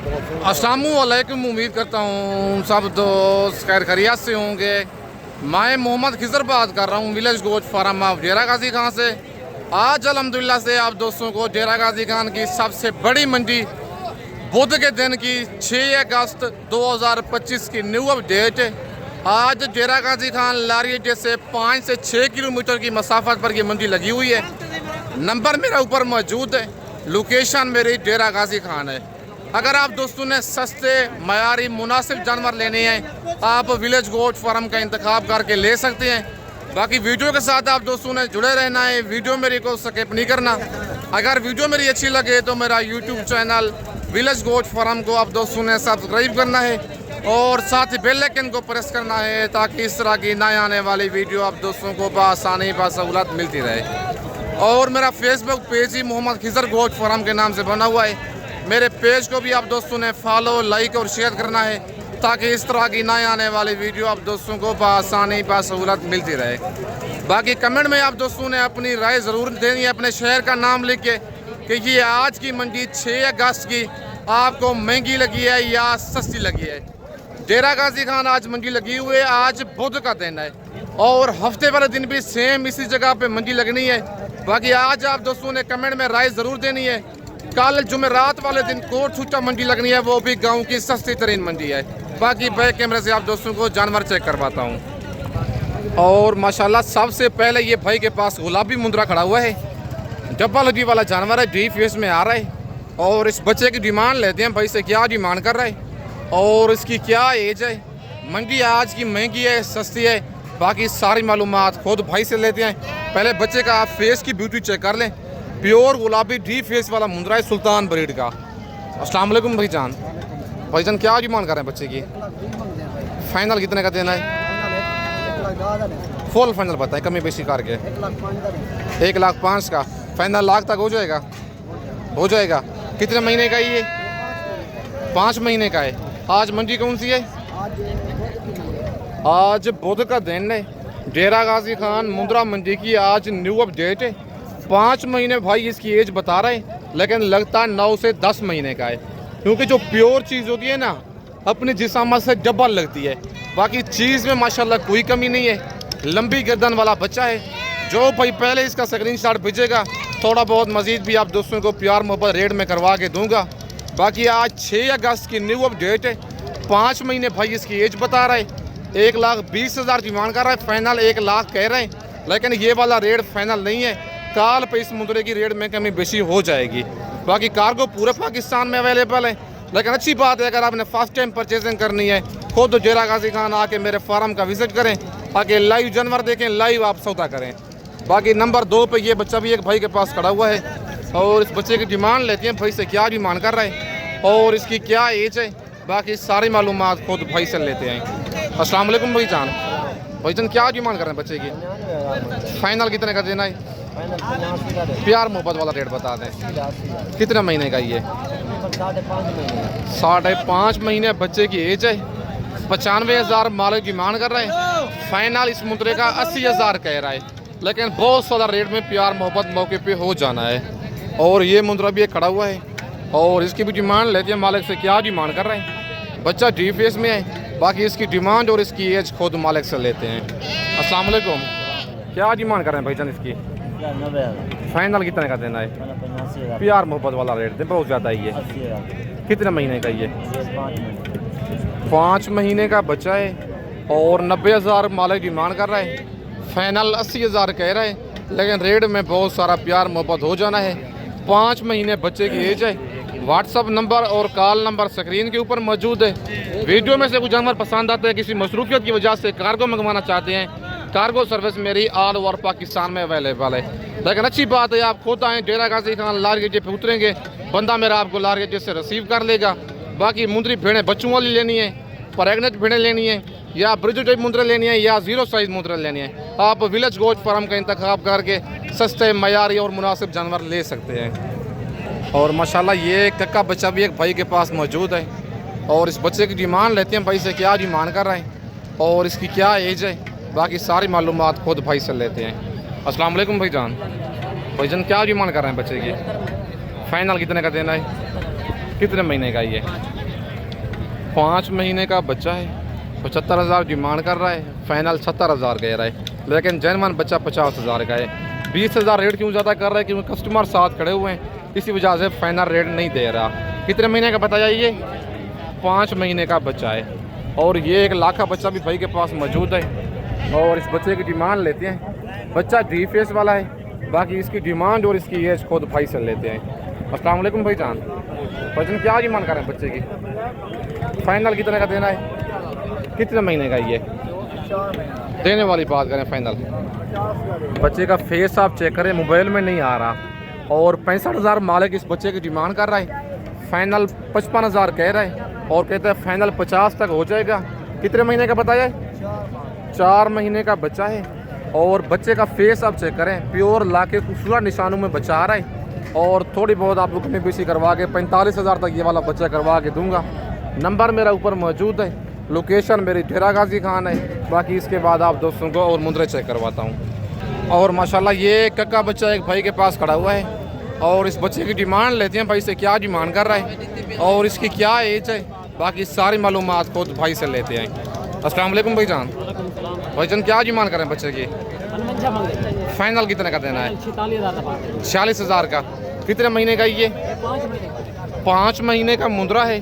अस्सलामु अलैकुम। उम्मीद करता हूँ सब दोस्त खैर खैरियत से होंगे। मैं मोहम्मद खिजर बात कर रहा हूँ विलेज गोश्त फार्म ऑफ डेरा गाजी खान से। आज अल्हम्दुलिल्लाह से आप दोस्तों को डेरा गाजी खान की सबसे बड़ी मंडी बुध के दिन की 6 अगस्त 2025 की न्यू अपडेट। आज डेरा गाजी खान लारिये से 5 से 6 किलोमीटर की मसाफत पर ये मंडी लगी हुई है। नंबर मेरा ऊपर मौजूद है, लोकेशन मेरी डेरा गाजी खान है। अगर आप दोस्तों ने सस्ते मयारी मुनासिब जानवर लेने हैं आप विलेज गोट फार्म का इंतखाब करके ले सकते हैं। बाकी वीडियो के साथ आप दोस्तों ने जुड़े रहना है, वीडियो मेरी को स्किप नहीं करना। अगर वीडियो मेरी अच्छी लगे तो मेरा YouTube channel village goat farm को आप दोस्तों ने सब्सक्राइब करना है और साथ ही बेल आइकन को प्रेस करना है ताकि इस तरह की नए आने वाली वीडियो आप दोस्तों को बआसानी बासहूलत मिलती रहे। और मेरा फेसबुक पेज ही मोहम्मद खिजर गोट फार्म के नाम से बना हुआ है। मेरे पेज को भी आप दोस्तों ने फॉलो, लाइक और शेयर करना है ताकि इस तरह की नए आने वाली वीडियो आप दोस्तों को बआसानी बासहूलत मिलती रहे। बाकी कमेंट में आप दोस्तों ने अपनी राय ज़रूर देनी है, अपने शहर का नाम लिख के कि ये आज की मंडी 6 अगस्त की आपको महंगी लगी है या सस्ती लगी है। डेरा गाजी खान आज मंडी लगी हुई है। आज बुध का दिन है और हफ्ते वाले दिन भी सेम इसी जगह पे मंडी लगनी है। बाकी आज आप दोस्तों ने कमेंट में राय ज़रूर देनी है। कल जुमेरात वाले दिन कोट छुट्टा मंडी लगनी है, वो भी गांव की सस्ती तरीन मंडी है। बाकी बैक कैमरे से आप दोस्तों को जानवर चेक करवाता हूँ। और माशाल्लाह सबसे पहले ये भाई के पास गुलाबी मुंद्रा खड़ा हुआ है, डब्बा लगी वाला जानवर है, डी फेस में आ रहा है। और इस बच्चे की डिमांड लेते हैं भाई से, क्या डिमांड कर रहा है और इसकी क्या एज है। मंडी आज की महंगी है सस्ती है, बाकी सारी मालूमात खुद भाई से लेते हैं। पहले बच्चे का आप फेस की ब्यूटी चेक कर लें। प्योर गुलाबी डी फेस वाला मुंद्रा है, सुल्तान ब्रीड का। अस्सलाम वालेकुम भाईजान। भाईजान क्या डिमांड कर रहे हैं बच्चे की? फाइनल कितने का देना है? फुल फाइनल बताएं, कमी बेशी करके 1,05,000 का फाइनल। लाख तक हो जाएगा? हो जाएगा। कितने महीने का ये? 5 महीने का है। आज मंडी कौन सी है? आज बुध का दिन है। डेरा गाजी खान मुंद्रा मंडी की आज न्यू अपडेट है। 5 महीने भाई इसकी एज बता रहे हैं, लेकिन लगता 9 से 10 महीने का है, क्योंकि जो प्योर चीज़ होती है ना अपनी जिस्म से डबल लगती है। बाकी चीज़ में माशाल्लाह कोई कमी नहीं है। लंबी गर्दन वाला बच्चा है। जो भाई पहले इसका स्क्रीनशॉट भेजेगा थोड़ा बहुत मजीद भी आप दोस्तों को प्यार मोहब्बत रेट में करवा के दूंगा। बाकी आज 6 अगस्त की न्यू अपडेट है। 5 महीने भाई इसकी एज बता रहा है। 1,20,000 डिमांड कर रहा है, फाइनल 1 लाख कह रहे हैं, लेकिन ये वाला रेट फाइनल नहीं है। काल पे इस मुंद्रे की रेट में कमी बेशी हो जाएगी। बाकी कार्गो पूरे पाकिस्तान में अवेलेबल है, लेकिन अच्छी बात है अगर आपने फर्स्ट टाइम परचेजिंग करनी है खुद डेरा गाजी खान आके मेरे फार्म का विजिट करें, आके लाइव जानवर देखें, लाइव आप सौदा करें। बाकी नंबर 2 पे ये बच्चा भी एक भाई के पास खड़ा हुआ है और इस बच्चे की डिमांड लेते हैं भाई से, क्या डिमांड कर रहा है और इसकी क्या एज है। बाकी सारी मालूमात खुद भाई से लेते हैं। अस्सलाम वालेकुम भाईजान। भाईजान क्या डिमांड कर रहे हैं बच्चे की? फाइनल कितने का देना है? प्यार मोहब्बत वाला रेट बता दें। कितने महीने का ये? 5.5 महीने बच्चे की एज है। 95,000 मालिक डिमांड कर रहे हैं। फाइनल इस मुंद्रे का 80,000 कह रहा है, लेकिन बहुत ज़्यादा रेट में प्यार मोहब्बत मौके पे हो जाना है। और ये मुंद्रा भी एक खड़ा हुआ है और इसकी भी डिमांड लेते हैं मालिक से, क्या डिमांड कर रहे हैं। बच्चा डी फेस में है। बाकी इसकी डिमांड और इसकी एज खुद मालिक से लेते हैं। अस्सलाम वालेकुम। क्या डिमांड कर रहे हैं भाईजान इसकी? फाइनल कितने का देना है? प्यार मोहब्बत वाला रेट दे, बहुत ज़्यादा ही है। कितने महीने का ये? 5 महीने का बच्चा है और 90,000 मालिक डिमांड कर रहा है। फाइनल 80,000 कह रहा है, लेकिन रेट में बहुत सारा प्यार मोहब्बत हो जाना है। 5 महीने बच्चे की एज है। व्हाट्सअप नंबर और कॉल नंबर स्क्रीन के ऊपर मौजूद है। वीडियो में से कुछ जानवर पसंद आते हैं, किसी मसरूफियत की वजह से कार्गो मंगवाना चाहते हैं, कार्गो सर्विस मेरी ऑल ओवर पाकिस्तान में अवेलेबल है। लेकिन अच्छी बात है आप खुद आएँ डेरा गाजी खान लारगेजे पे उतरेंगे, बंदा मेरा आपको लारगेजे से रिसीव कर लेगा। बाकी मुंद्री भेड़ें बच्चों वाली लेनी है, प्रेगनेंट भेड़ें लेनी है या ब्रिज टाइप मुंद्रे लेनी है या 0 साइज मुंद्रे लेनी है, आप विलेज गोश्त फार्म का इंतखाब करके सस्ते मयारी और मुनासिब जानवर ले सकते हैं। और माशाल्लाह ये कक्का बच्चा भी एक भाई के पास मौजूद है और इस बच्चे की डिमांड लेते हैं भाई से, क्या डिमांड कर रहे हैं और इसकी क्या एज है। बाकी सारी मालूमात खुद भाई से लेते हैं। अस्सलाम वालेकुम भाईजान। भाईजान क्या डिमांड कर रहे हैं बच्चे की? फाइनल कितने का देना है? कितने महीने का ये? 5 महीने का बच्चा है, 75,000 डिमांड कर रहा है, फाइनल 70,000 कह रहा है, लेकिन जेनवन बच्चा 50,000 का है। 20,000 रेट क्यों ज़्यादा कर रहा है? क्योंकि कस्टमर साथ खड़े हुए हैं, इसी वजह से फाइनल रेट नहीं दे रहा। कितने महीने का बताया ये? 5 महीने का बच्चा है। और ये 1 लाख का बच्चा भी भाई के पास मौजूद है और इस बच्चे की डिमांड लेते हैं। बच्चा डी फेस वाला है, बाकी इसकी डिमांड और इसकी एज खुद भाई से लेते हैं। अस्सलाम वालेकुम भाई जान, भाईजान क्या डिमांड कर रहे हैं बच्चे की? फाइनल कितने का देना है? कितने महीने का ये देने वाली बात करें फाइनल? बच्चे का फेस आप चेक करें, मोबाइल में नहीं आ रहा। और 65,000 मालिक इस बच्चे की डिमांड कर रहा है, फाइनल 55,000 कह रहा है और कहते हैं फाइनल 50 तक हो जाएगा। कितने महीने का बताया? 4 महीने का बच्चा है। और बच्चे का फेस आप चेक करें, प्योर लाके खूबसूरत निशानों में बच्चा आ रहा है। और थोड़ी बहुत आप लोग बेसी करवा के 45,000 तक ये वाला बच्चा करवा के दूंगा। नंबर मेरा ऊपर मौजूद है, लोकेशन मेरी डेरा गाजी खान है। बाकी इसके बाद आप दोस्तों को और मुंदरे चेक करवाता हूँ। और माशाल्लाह ये कक्का बच्चा एक भाई के पास खड़ा हुआ है और इस बच्चे की डिमांड लेते हैं भाई से, क्या डिमांड कर रहा है और इसकी क्या एज है, बाकी सारी मालूमात खुद भाई से लेते हैं। अस्सलाम वालेकुम भाईजान, भाईजान क्या डिमांड कर रहे हैं बच्चे की? फाइनल कितने का देना है? 46,000 का। कितने महीने का ये? 5 महीने का मुंदरा है।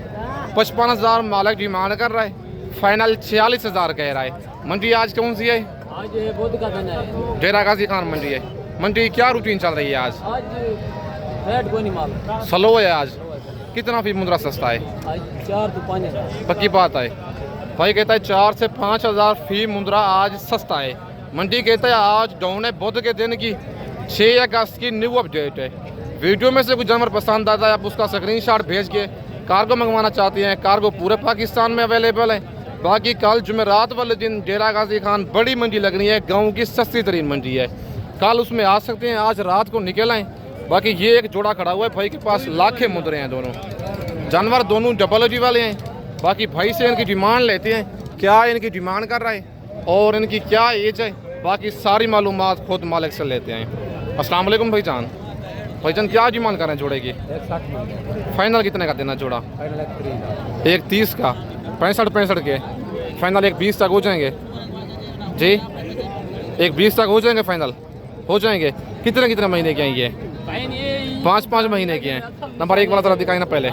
55,000 मालिक डिमांड कर रहा है, फाइनल 46,000 कह रहा है। मंडी आज कौन सी है? आज बोध का दिन है, डेरा गाजी खान मंडी है। मंडी क्या रूटीन चल रही है आज? रेट कोई नहीं माल, स्लो है आज। कितना फी मुंदरा सस्ता है? आज 4 से 5,000। पक्की बात है भाई, कहता है 4 से 5,000 फी मुंदरा आज सस्ता है। मंडी कहता है आज डाउन है, बुध के दिन की 6 अगस्त की न्यू अपडेट है। वीडियो में से कुछ जानवर पसंद आता है, आप उसका स्क्रीनशॉट भेज के कार्गो मंगवाना चाहते हैं, कार्गो पूरे पाकिस्तान में अवेलेबल है। बाकी कल जुमेरात वाले दिन डेरा गाजी खान बड़ी मंडी लगनी है, गाँव की सस्ती तरीन मंडी है, कल उसमें आ सकते हैं, आज रात को निकल आएँ। बाकी ये एक जोड़ा खड़ा हुआ है भाई के पास, लाखे मुंदरे हैं, दोनों जानवर दोनों डबल ओजी वाले हैं। बाकी भाई से इनकी डिमांड लेते हैं, क्या इनकी डिमांड कर रहा है और इनकी क्या एज है, बाकी सारी मालूमात खुद मालिक से लेते हैं। अस्सलाम वालेकुम भाईजान, भाईजान क्या डिमांड कर रहे हैं जोड़े की? 160 फाइनल कितने का देना जोड़ा? फाइनल 1 30 का। 65 के फाइनल 1 20 तक हो जाएंगे जी? 1 20 तक हो जाएंगे, फाइनल हो जाएंगे। कितने कितने महीने के हैं ये? 5 महीने के हैं। नंबर 1 वाला तरह दिखाए ना पहले।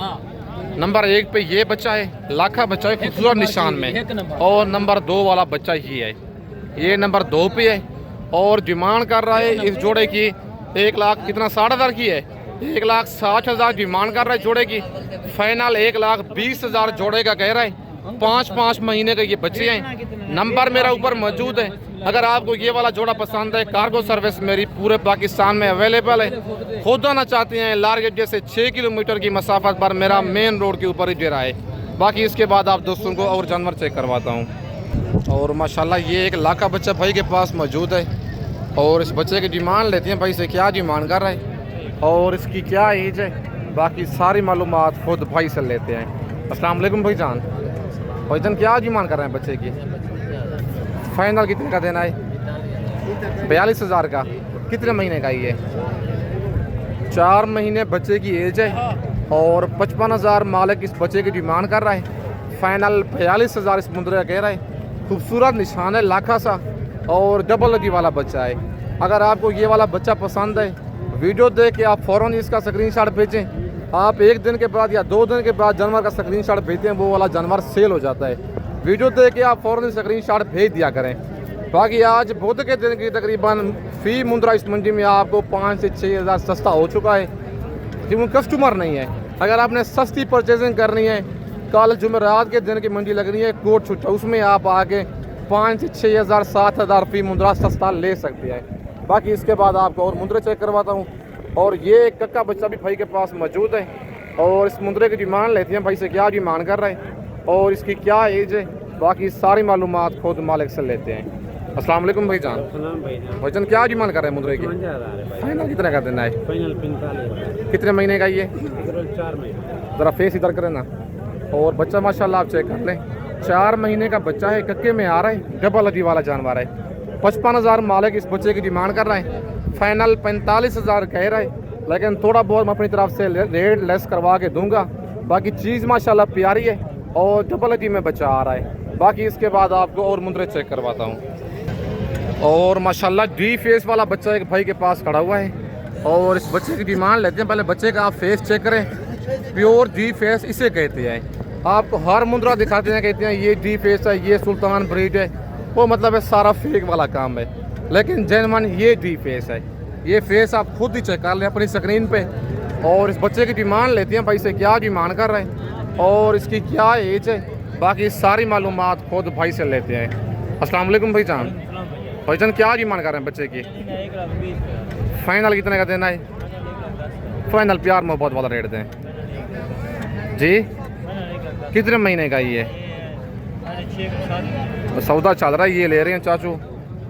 नंबर 1 पे ये बच्चा है, लाखा बच्चा है खूबसूरत निशान में। और नंबर 2 वाला बच्चा ही है, ये नंबर 2 पे है और डिमांड कर रहा है इस जोड़े की 1 लाख कितना 60,000 की है, 1,60,000 डिमांड कर रहा है जोड़े की। फाइनल 1,20,000 जोड़े का कह रहा है। 5 महीने के ये बच्चे हैं। नंबर मेरा ऊपर मौजूद है, अगर आपको ये वाला जोड़ा पसंद है, कार्गो सर्विस मेरी पूरे पाकिस्तान में अवेलेबल है। खुद आना चाहते हैं लारगेट जैसे 6 किलोमीटर की मसाफत पर मेरा मेन रोड के ऊपर ही डेरा है। बाकी इसके बाद आप दोस्तों को और जानवर चेक करवाता हूँ। और माशाल्लाह ये 1 लाख का बच्चा भाई के पास मौजूद है और इस बच्चे की डिमांड लेते हैं भाई से, क्या डिमांड कर रहा है और इसकी क्या एज है, बाकी सारी मालूमात खुद भाई से लेते हैं। अस्सलाम वालेकुम भाईजान, भाईजान क्या डिमांड कर रहे हैं बच्चे की? फाइनल कितने का देना है? 42,000 का। कितने महीने का ये? 4 महीने बच्चे की एज है और 55,000 मालिक इस बच्चे की डिमांड कर रहा है। फाइनल 42,000 इस मुंदरे का कह रहा है। खूबसूरत निशान है, लाखा सा और डबल लगी वाला बच्चा है। अगर आपको ये वाला बच्चा पसंद है, वीडियो देख के आप फ़ौरन इसका स्क्रीनशॉट भेजें। आप 1 दिन के बाद या 2 दिन के बाद जानवर का स्क्रीनशॉट भेजते हैं, वो वाला जानवर सेल हो जाता है। वीडियो देख के आप फ़ौरन स्क्रीनशॉट भेज दिया करें। बाकी आज बुध के दिन की तकरीबन फ़ी मुंदरा इस मंडी में आपको 5 से 6,000 सस्ता हो चुका है, क्योंकि कस्टमर नहीं है। अगर आपने सस्ती परचेजिंग करनी है, कल जुमेरात के दिन की मंडी लगनी है कोट छुट्टा, उसमें आप आके 5 से 6,000 7,000 फी मुंदरा सस्ता ले सकते हैं। बाकी इसके बाद आपको और मुंदरे चेक करवाता हूँ। और ये एक कक्का बच्चा भी भाई के पास मौजूद है और इस मुंदरे की डिमांड लेते हैं भाई से, क्या डिमांड कर रहा है और इसकी क्या एज है, बाकी सारी मालूमात खुद मालिक से लेते हैं। अस्सलाम वालेकुम भाईजान, भाईजान क्या डिमांड कर रहे हैं मुंदरे की? फाइनल कितने का देना है? फाइनल 45। कितने महीने का ये? 4 महीने। ज़रा फेस इधर करें ना। और बच्चा माशाल्लाह आप चेक कर लें, 4 महीने का बच्चा है, कक्के में आ रहा है, डबल हड्डी वाला जानवर है। 55,000 मालिक इस बच्चे की डिमांड कर रहा है। फाइनल 45,000 कह रहा है, लेकिन थोड़ा बहुत मैं अपनी तरफ से रेट लेस करवा के दूंगा। बाकी चीज़ माशाल्लाह प्यारी है और डबल एटी में बच्चा आ रहा है। बाकी इसके बाद आपको और मुंदरे चेक करवाता हूँ। और माशाल्लाह डी फेस वाला बच्चा एक भाई के पास खड़ा हुआ है और इस बच्चे की डिमांड लेते हैं। पहले बच्चे का आप फेस चेक करें, प्योर डी फेस इसे कहते हैं। आपको हर मुंदरा दिखाते हैं, कहते हैं ये डी फेस है, ये सुल्तान ब्रीड है, वो मतलब है सारा फेक वाला काम है। लेकिन जेन्युइन ये डी फेस है। ये फेस आप खुद ही चेक कर लें अपनी स्क्रीन पे। और इस बच्चे की डिमांड लेते हैं भाई से, क्या डिमांड कर रहे हैं और इसकी क्या एज है, बाकी सारी मालूमात खुद भाई से लेते हैं। अस्सलाम वालेकुम भाईजान। भाईजान क्या डिमांड कर रहे हैं बच्चे की? फाइनल कितने का देना है? फाइनल प्यार मोहब्बत वाला रेट दें जी। कितने महीने का ये? सौदा चल रहा है, ये ले रहे हैं चाचू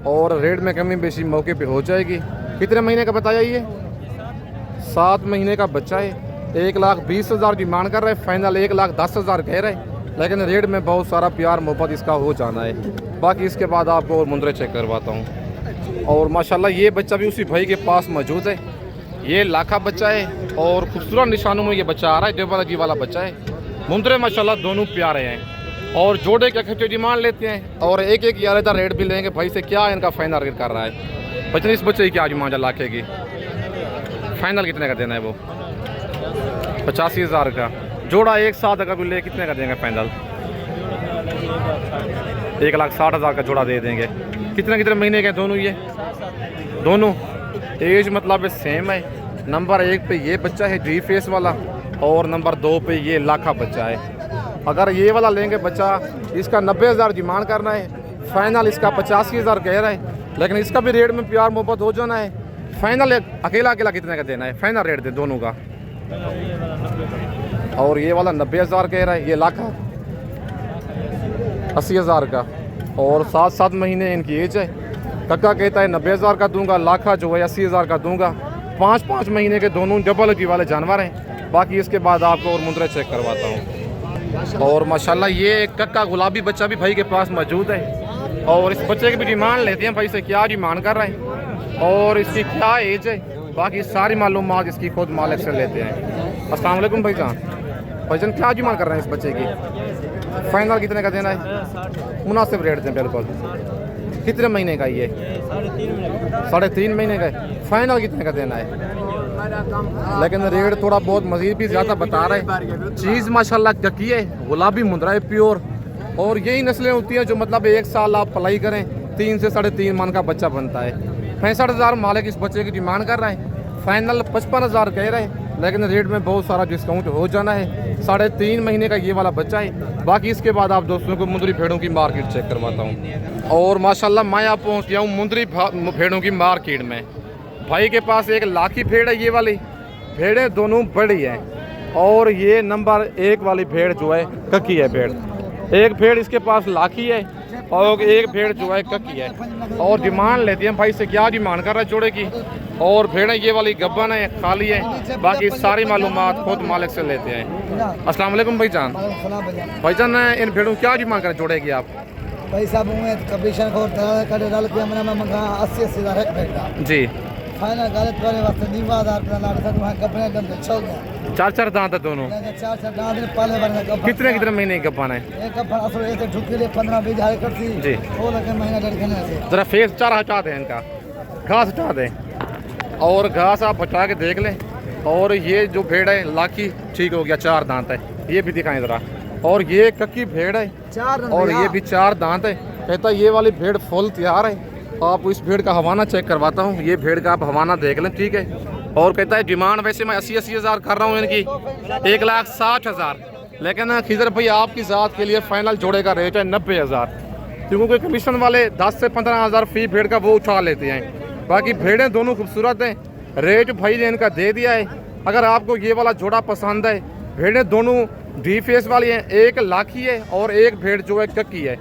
और रेट में कमी बेशी मौके पे हो जाएगी। कितने महीने का बताया ये? 7 महीने का बच्चा है। 1,20,000 डिमांड कर रहे हैं, फाइनल 1,10,000 कह रहे हैं, लेकिन रेट में बहुत सारा प्यार मोहब्बत इसका हो जाना है। बाकी इसके बाद आपको और मुंदरे चेक करवाता हूँ। और माशाल्लाह ये बच्चा भी उसी भाई के पास मौजूद है। ये लाखा बच्चा है और खूबसूरत निशानों में ये बच्चा आ रहा है, डबल एटी वाला बच्चा है। मुंदरे माशाल्लाह दोनों प्यारे हैं और जोड़े के इकट्ठे डिमांड लेते हैं और एक एक अलग रेट भी लेंगे भाई से। क्या इनका फाइनल रेट कर रहा है बच्चे? इस बच्चे की क्या डिमांड है लाखे की? फाइनल कितने का देना है वो? 85,000 का जोड़ा एक साथ अगर कोई ले कितने का देंगे फाइनल? 1,60,000 का जोड़ा दे देंगे। कितने कितने महीने के दोनों? ये दोनों एज मतलब सेम है। नंबर 1 पे ये बच्चा है डी फेस वाला और नंबर 2 पे ये लाखा बच्चा है। अगर ये वाला लेंगे बच्चा, इसका 90,000 डिमांड करना है, फाइनल इसका 85,000 कह रहा है, लेकिन इसका भी रेट में प्यार मोहब्बत हो जाना है। फाइनल अकेला अकेला कितने का देना है? फाइनल रेट दे दोनों का। और ये वाला 90,000 कह रहा है, ये लाखा 80,000 का और 7 महीने इनकी एज है। कक्का कहता है 90,000 का दूंगा, लाखा जो है 80,000 का दूंगा। 5 महीने के दोनों डबल एटी वाले जानवर हैं। बाकी इसके बाद आपको और मुंदरे चेक करवाता हूँ। और माशाल्लाह ये एक कक्का गुलाबी बच्चा भी भाई के पास मौजूद है और इस बच्चे की भी डिमांड लेते हैं भाई से, क्या डिमांड कर रहे हैं और इसकी क्या एज है, बाकी सारी मालूमात इसकी खुद मालिक से लेते हैं। अस्सलाम वालेकुम भाईजान। भाईजान क्या डिमांड कर रहे हैं इस बच्चे की? फाइनल कितने का देना है? मुनासिब रेट दें बिल्कुल। कितने महीने का ये? 3.5 महीने का। फाइनल कितने का देना है? लेकिन रेट थोड़ा बहुत मजीद भी ज़्यादा बता रहे हैं। चीज़ माशाल्लाह ककी है, गुलाबी मुंदरा है प्योर। और यही नस्लें होती हैं जो मतलब 1 साल आप पलाई करें 3 से 3.5 मन का बच्चा बनता है। 65,000 मालिक इस बच्चे की डिमांड कर रहे हैं, फाइनल 55,000 कह रहे हैं, लेकिन रेट में बहुत सारा डिस्काउंट हो जाना है। 3.5 महीने का ये वाला बच्चा है। बाकी इसके बाद आप दोस्तों को मुंदरी भेड़ों की मार्केट चेक करवाता हूँ। और माशाल्लाह मैं आप पहुँच गया हूँ मुंदरी भेड़ों की मार्केट में। भाई के पास एक लाखी भेड़ है, ये वाली भेड़ें दोनों बड़ी हैं और ये नंबर 1 वाली भेड़ जो है ककी है भेड़। एक भेड़ इसके पास लाखी है और एक भेड़ जो है ककी है। और डिमांड लेती हैं भाई से, क्या डिमांड कर रहा है जोड़े की? और भेड़ें ये वाली गब्बन है, खाली है, बाकी सारी मालूमात खुद मालिक से लेते हैं। अस्सलाम वालेकुम भाईजान। भाईजान इन भेड़ों क्या डिमांड कर जोड़े की आप? पैसा कमीशन को डाल के हमने मंगा 80,000 एक जी। फाइनल गलत करने वास्ते 90,000 रुपया लाड़ से वहां कपड़े दम से छोड़ गया। 4 दांत है दोनों। 4 दांत ने पहले बार में कितने महीने का गब्बन है? एक गब्बन असल ऐसे ढुके ले 15-20 हजार करती जी। वो लगे महीना डेढ़ महीने से जरा फेस 4 हटा दें, इनका घास हटा दें और घास आप हटा के देख लें। और ये जो भेड़ है लाखी ठीक हो गया, 4 दांत है, ये भी दिखाएं ज़रा। और ये कक्की भेड़ है और ये भी 4 दांत है। कहता ये वाली भेड़ फुल तैयार है। आपको इस भेड़ का हवाना चेक करवाता हूँ। ये भेड़ का आप हवाना देख लें, ठीक है। और कहता है डिमांड वैसे मैं 80,000 कर रहा हूँ इनकी, 1,60,000, लेकिन खिजर भाई आपकी ज़ात के लिए फाइनल जोड़े का रेट है 90,000, क्योंकि कमीशन वाले 10 से 15,000 फी भेड़ का वो उठा लेते हैं। बाकी भेड़ें दोनों खूबसूरत हैं, रेट भाई ने इनका दे दिया है। अगर आपको ये वाला जोड़ा पसंद है, भेड़ें दोनों डी फेस वाली हैं, एक लाखी है और एक भेड़ जो है कक्की है।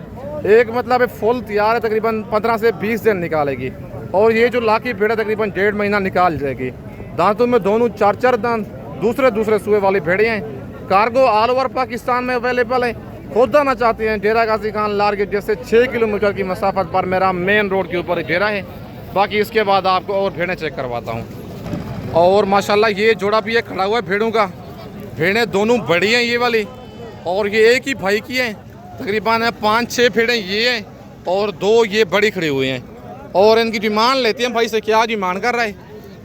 एक मतलब है फुल तैयार है, तकरीबन 15 से 20 दिन निकालेगी। और ये जो लाखी भेड़ है तकरीबन 1.5 महीना निकाल जाएगी। दांतों में दोनों 4 दांत दूसरे सूए वाली भेड़ें हैं। कार्गो ऑल ओवर पाकिस्तान में अवेलेबल है। खुद आना चाहते हैं डेरा गाजी खान लारगेट जैसे 6 किलोमीटर की मसाफत पर मेरा मेन रोड के ऊपर डेरा है। बाकी इसके बाद आपको और भेड़ें चेक करवाता हूँ। और माशाल्लाह ये जोड़ा भी है खड़ा हुआ है भेड़ों का। भेड़ें दोनों बड़ी हैं ये वाली और ये एक ही भाई की है। तकरीबन 5-6 भेड़ें ये हैं और 2 ये बड़ी खड़ी हुई हैं। और इनकी डिमांड लेते हैं भाई से, क्या डिमांड कर रहा है।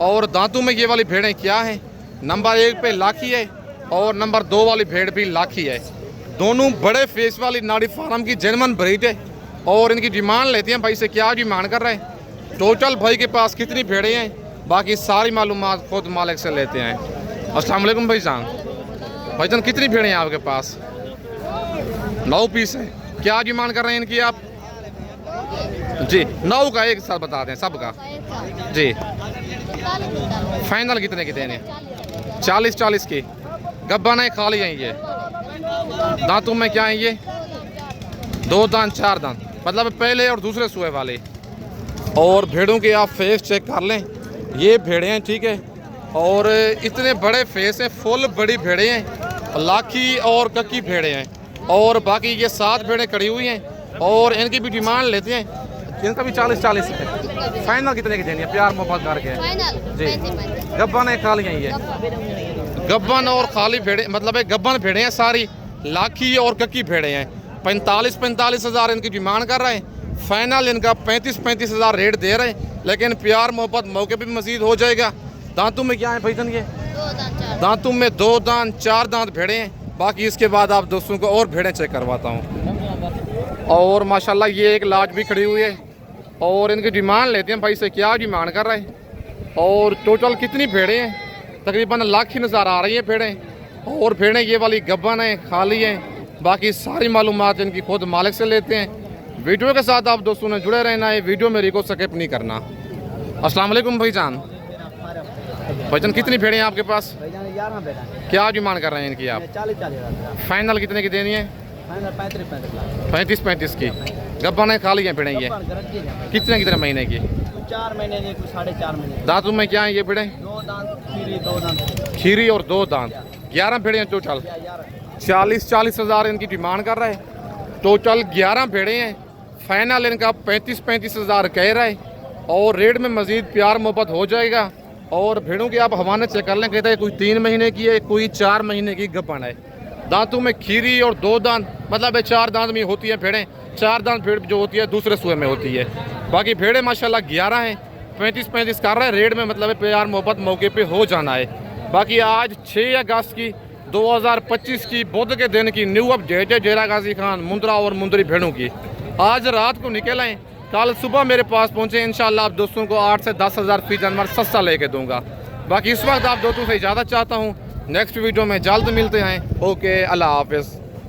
और दांतों में ये वाली भेड़ें क्या हैं, नंबर 1 पे लाखी है और नंबर 2 वाली भेड़ भी लाखी है। दोनों बड़े फेस वाली नाड़ी फार्म की जेन्युइन ब्रीड है। और इनकी डिमांड लेते हैं भाई से, क्या डिमांड कर रहे हैं। टोटल भाई के पास कितनी भेड़ें हैं, बाकी सारी मालूमात खुद मालिक से लेते हैं। अस्सलाम वालेकुम भाईजान। भाईजान कितनी भेड़ें हैं आपके पास? 9 पीस है। क्या डिमांड कर रहे हैं इनकी आप? जी 9 का एक साथ बता दें सबका जी। फाइनल कितने की देने? 40 की। गब्बा नहीं खाली हैं ये। दांतों में क्या है ये? 2 दांत 4 दांत, मतलब पहले और दूसरे सुए वाले। और भेड़ों के आप फेस चेक कर लें, ये भेड़े हैं ठीक है। और इतने बड़े फेस हैं, फुल बड़ी भेड़े हैं, लाखी और कक्की भेड़े हैं। और बाकी ये 7 भेड़ें खड़ी हुई हैं और इनकी भी डिमांड लेते हैं। इनका भी 40 है। फाइनल कितने की देनी है प्यार मोहब्बत करके? जी गब्बन है खाली हैं ये। गब्बन और खाली भेड़े, मतलब है गब्बन भेड़े हैं सारी, लाखी और कक्की भेड़े हैं। 45 हज़ार इनकी डिमांड कर रहे हैं। फाइनल इनका 35 हज़ार रेट दे रहे हैं, लेकिन प्यार मोहब्बत मौके पे भी मजीद हो जाएगा। दांतों में क्या है भाईजान ये? दांतों में 2 दांत 4 दांत भेड़े हैं। बाकी इसके बाद आप दोस्तों को और भेड़ें चेक करवाता हूँ। और माशाल्लाह ये एक लाज भी खड़ी हुई है और इनकी डिमांड लेते हैं भाई से, क्या डिमांड कर रहे हैं। और टोटल कितनी भेड़ें हैं? तकरीबन लाख ही नज़र आ रही हैं भेड़ें। और भेड़ें ये वाली गब्बन हैं, खाली हैं। बाकी सारी मालूमात इनकी खुद मालिक से लेते हैं। वीडियो के साथ आप दोस्तों ने जुड़े रहना है, वीडियो में को स्किप नहीं करना। अस्सलाम वालेकुम भाईजान। भाईजान कितनी भेड़ें हैं आपके पास? 11 बेटा। क्या डिमांड कर रहे हैं इनकी आप? 40 फाइनल कितने की देनी है? 35 की। गब्बा ने खा लिया भेड़ें ये? कितने महीने की? 4 महीने की, 4.5 महीने। दांतों में क्या है ये भेड़ें? 2 दांत खीरी, 2 दांत खीरी और 2 दांत। 11 भेड़ें हैं टोटल। 40 हज़ार इनकी डिमांड कर रहे हैं। टोटल 11 भेड़ें हैं। फाइनल इनका 35 हज़ार कह रहे हैं और रेट में मज़ीद प्यार मोहब्बत हो जाएगा। और भेड़ों के आप हवाने चेक कर लें, कहते हैं कोई 3 महीने की है, कोई 4 महीने की गब्बन है। दांतों में खीरी और 2 दांत, मतलब 4 दांत में होती है भेड़ें। 4 दांत भेड़ जो होती है दूसरे सुए में होती है। बाकी भेड़ें माशाल्लाह 11 हैं। 35 कर रहे हैं रेट में, मतलब प्यार मोहब्बत मौके पे हो जाना है। बाकी आज 6 अगस्त की 2025 की बुध के दिन की न्यू अपडेट है डेरा गाजी खान मुंद्रा और मुंदरी भेड़ों की। आज रात को निकल आए, कल सुबह मेरे पास पहुंचे। इंशाल्लाह आप दोस्तों को 8 से 10 हज़ार फी जानवर सस्ता लेके दूंगा। बाकी इस वक्त आप दोस्तों से इजाज़त चाहता हूं। नेक्स्ट वीडियो में जल्द मिलते हैं। ओके, अल्लाह हाफिज़।